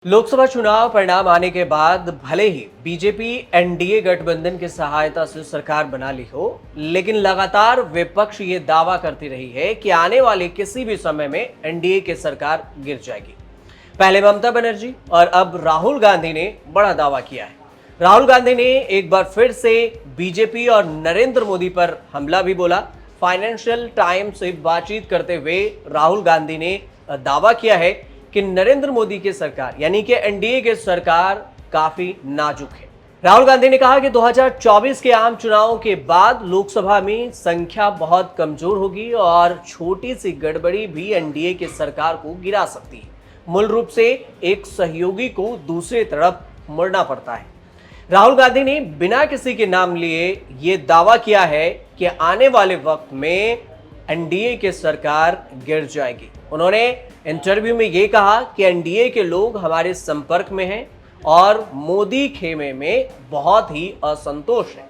लोकसभा चुनाव परिणाम आने के बाद भले ही बीजेपी एनडीए गठबंधन की सहायता से सरकार बना ली हो, लेकिन लगातार विपक्ष ये दावा करती रही है कि आने वाले किसी भी समय में एनडीए की सरकार गिर जाएगी। पहले ममता बनर्जी और अब राहुल गांधी ने बड़ा दावा किया है। राहुल गांधी ने एक बार फिर से बीजेपी और नरेंद्र मोदी पर हमला भी बोला। फाइनेंशियल टाइम्स से बातचीत करते हुए राहुल गांधी ने दावा किया है कि नरेंद्र मोदी की सरकार यानी कि एनडीए की सरकार काफी नाजुक है। राहुल गांधी ने कहा कि 2024 के आम चुनावों के बाद लोकसभा में संख्या बहुत कमजोर होगी और छोटी सी गड़बड़ी भी एनडीए की सरकार को गिरा सकती है। मूल रूप से एक सहयोगी को दूसरी तरफ मुड़ना पड़ता है। राहुल गांधी ने बिना किसी के नाम लिए ये दावा किया है कि आने वाले वक्त में एनडीए की सरकार गिर जाएगी। उन्होंने इंटरव्यू में ये कहा कि एनडीए के लोग हमारे संपर्क में हैं और मोदी खेमे में बहुत ही असंतोष है।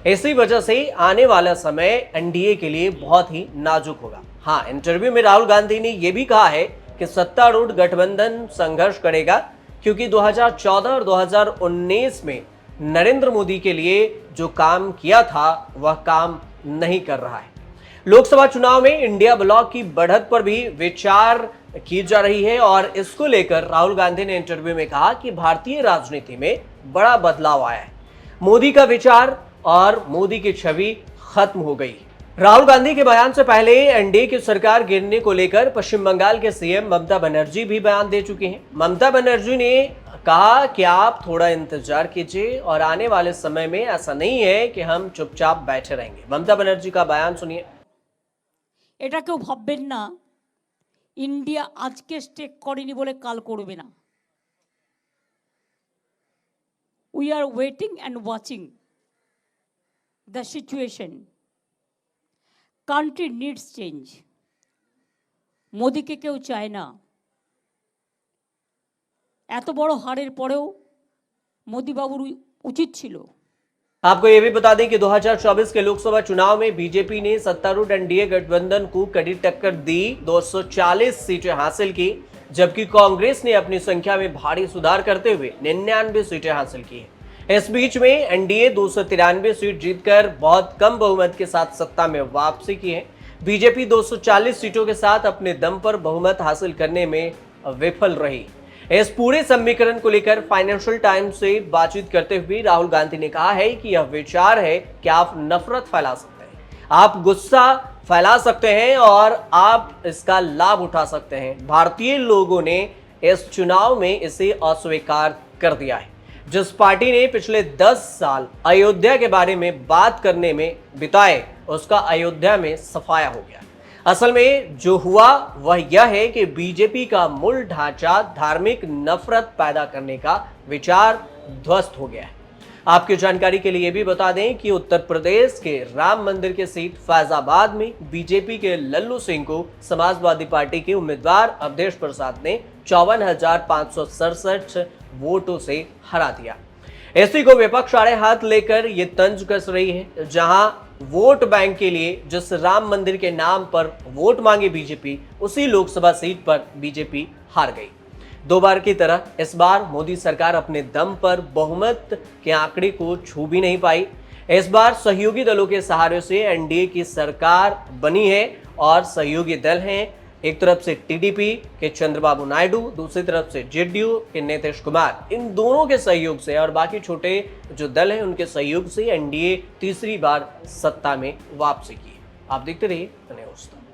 इसी वजह से आने वाला समय एनडीए के लिए बहुत ही नाजुक होगा। हाँ, इंटरव्यू में राहुल गांधी ने यह भी कहा है कि सत्तारूढ़ गठबंधन संघर्ष करेगा, क्योंकि 2014 और 2019 में नरेंद्र मोदी के लिए जो काम किया था वह काम नहीं कर रहा है। लोकसभा चुनाव में इंडिया ब्लॉक की बढ़त पर भी विचार की जा रही है और इसको लेकर राहुल गांधी ने इंटरव्यू में कहा कि भारतीय राजनीति में बड़ा बदलाव आया है। मोदी का विचार और मोदी की छवि खत्म हो गई। राहुल गांधी के बयान से पहले एनडीए की सरकार गिरने को लेकर पश्चिम बंगाल के सीएम ममता बनर्जी भी बयान दे चुके हैं। ममता बनर्जी ने कहा कि आप थोड़ा इंतजार कीजिए और आने वाले समय में ऐसा नहीं है कि हम चुपचाप बैठे रहेंगे। ममता बनर्जी का बयान सुनिए। এটা কেউ ভাববেন না ইন্ডিয়া আজকে স্টেক করেনি বলে কাল করবে না। We are waiting and watching the situation. Country needs change. মোদিকে কেউ চায় না। এত বড় হারের পরেও মোদিবাবুর উচিত ছিল। आपको यह भी बता दें कि 2024 के लोकसभा चुनाव में बीजेपी ने सत्तारूढ़ एनडीए गठबंधन को कड़ी टक्कर दी, 240 सीटें हासिल की, जबकि कांग्रेस ने अपनी संख्या में भारी सुधार करते हुए 99 सीटें हासिल की है। इस बीच में एनडीए 293 सीट जीतकर बहुत कम बहुमत के साथ सत्ता में वापसी की है। बीजेपी 240 सीटों के साथ अपने दम पर बहुमत हासिल करने में विफल रही। इस पूरे समीकरण को लेकर फाइनेंशियल टाइम्स से बातचीत करते हुए राहुल गांधी ने कहा है कि यह विचार है कि आप नफरत फैला सकते हैं, आप गुस्सा फैला सकते हैं और आप इसका लाभ उठा सकते हैं। भारतीय लोगों ने इस चुनाव में इसे अस्वीकार कर दिया है। जिस पार्टी ने पिछले 10 साल अयोध्या के बारे में बात करने में बिताए, उसका अयोध्या में सफाया हो गया। असल में जो हुआ वह यह है कि बीजेपी का मूल ढांचा धार्मिक नफरत पैदा करने का विचार ध्वस्त हो गया है। आपकी जानकारी के लिए यह भी बता दें कि उत्तर प्रदेश के राम मंदिर के सीट फैजाबाद में बीजेपी के लल्लू सिंह को समाजवादी पार्टी के उम्मीदवार अवधेश प्रसाद ने 54,567 वोटों से हरा दिया। इसी को विपक्ष आड़े हाथ लेकर ये तंज कस रही है। जहां वोट बैंक के लिए जिस राम मंदिर के नाम पर वोट मांगे बीजेपी, उसी लोकसभा सीट पर बीजेपी हार गई। 2 बार की तरह इस बार मोदी सरकार अपने दम पर बहुमत के आंकड़े को छू भी नहीं पाई। इस बार सहयोगी दलों के सहारे से एनडीए की सरकार बनी है और सहयोगी दल हैं, एक तरफ से टीडीपी के चंद्रबाबू नायडू, दूसरी तरफ से जेडीयू के नीतीश कुमार। इन दोनों के सहयोग से और बाकी छोटे जो दल हैं उनके सहयोग से एनडीए तीसरी बार सत्ता में वापसी की। आप देखते रहिए न्यूज़।